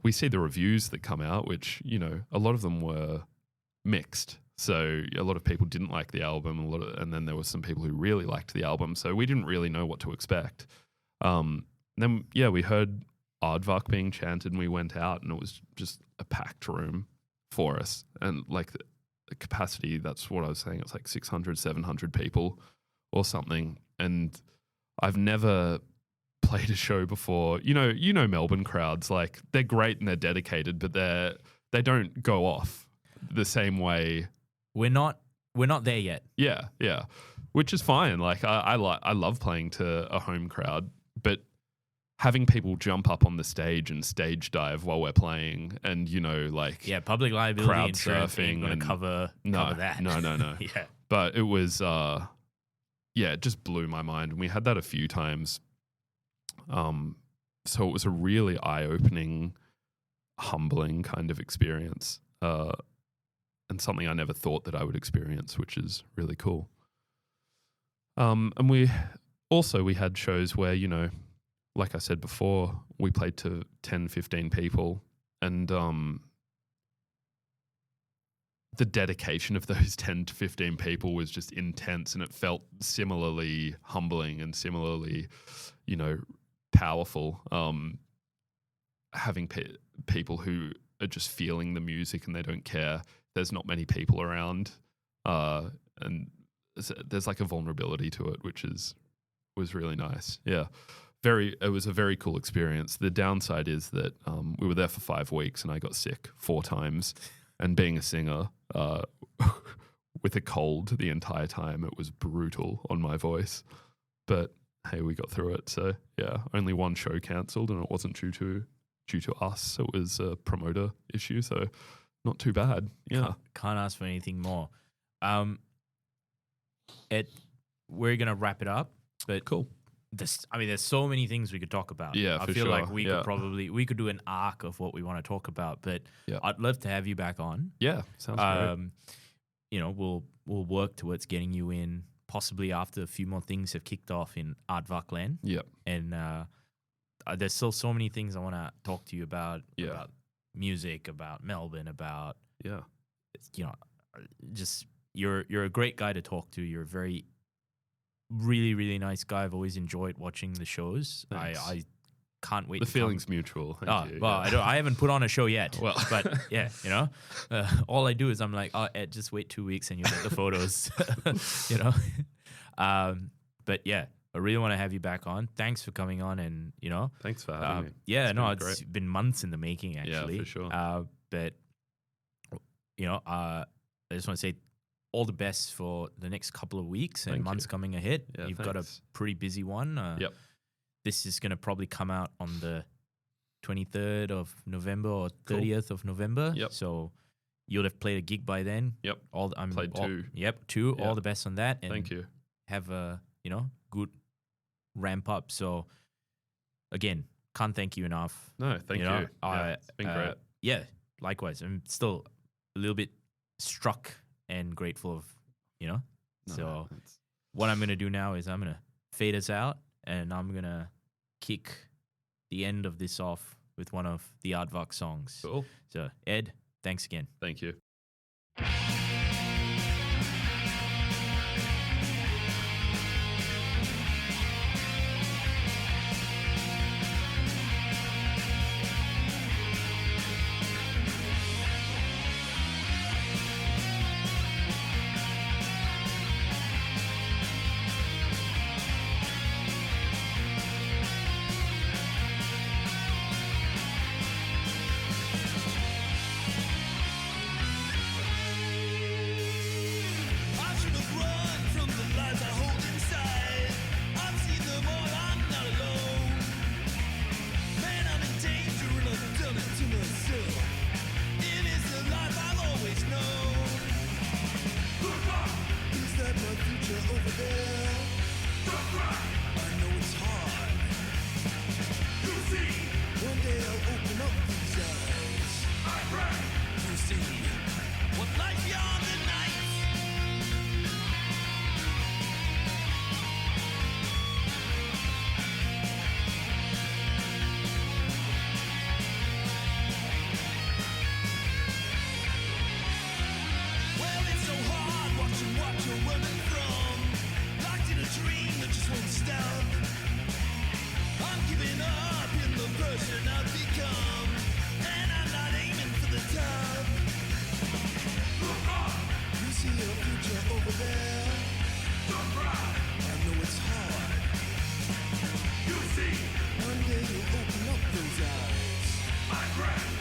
we see the reviews that come out, which, a lot of them were mixed. So a lot of people didn't like the album, and then there were some people who really liked the album. So we didn't really know what to expect. Then we heard Aardvark being chanted, and we went out, and it was just a packed room for us. And like the capacity, that's what I was saying. It's like 600, 700 people or something. And I've never played a show before. Melbourne crowds, like they're great and they're dedicated, but they don't go off the same way. We're not we're not there yet. Yeah, yeah, which is fine. Like I love playing to a home crowd, but having people jump up on the stage and stage dive while we're playing, and like public liability crowd insurance surfing ain't gonna and cover that. No. Yeah, but it was it just blew my mind, and we had that a few times. So it was a really eye-opening, humbling kind of experience, and something I never thought that I would experience, which is really cool. And we had shows where, like I said before, we played to 10, 15 people, and the dedication of those 10 to 15 people was just intense, and it felt similarly humbling and similarly, powerful. Having people who are just feeling the music and they don't care. There's not many people around, and there's like a vulnerability to it, which was really nice. Yeah, it was a very cool experience. The downside is that we were there for 5 weeks, and I got sick 4 times. And being a singer with a cold the entire time, it was brutal on my voice. But hey, we got through it. So yeah, only 1 show cancelled, and it wasn't due to us. It was a promoter issue, so not too bad. Yeah, can't ask for anything more. We're gonna wrap it up, but cool. There's so many things we could talk about. Yeah, I for feel sure. like we could do an arc of what we want to talk about, but I'd love to have you back on. Yeah, sounds great. We'll work towards getting you in possibly after a few more things have kicked off in Aardvark land. Yep. And there's still so many things I want to talk to you about music, about Melbourne, about just you're a great guy to talk to. You're a very really, really nice guy. I've always enjoyed watching the shows. I can't wait. The feeling's mutual. Thank you. Well, I haven't put on a show yet. Well, but yeah, all I do is I'm like, Ed, just wait 2 weeks and you'll get the photos. But yeah, I really want to have you back on. Thanks for coming on, and thanks for having me. Yeah, it's been months in the making actually. Yeah, for sure. But I just want to say all the best for the next couple of weeks and months coming ahead. Yeah, You've got a pretty busy one. Yep. This is going to probably come out on the 23rd of November or 30th of November. Yep. So you'll have played a gig by then. Yep. Played 2. Yep, 2. Yep. All the best on that. And thank you. Have a good ramp up. So again, can't thank you enough. No, thank you. It's been great. Yeah, likewise. I'm still a little bit struck and grateful of, so what I'm going to do now is I'm going to fade us out, and I'm going to kick the end of this off with one of the Aardvark songs. Cool. So Ed, thanks again. Thank you. One day you'll open up those eyes, my friend.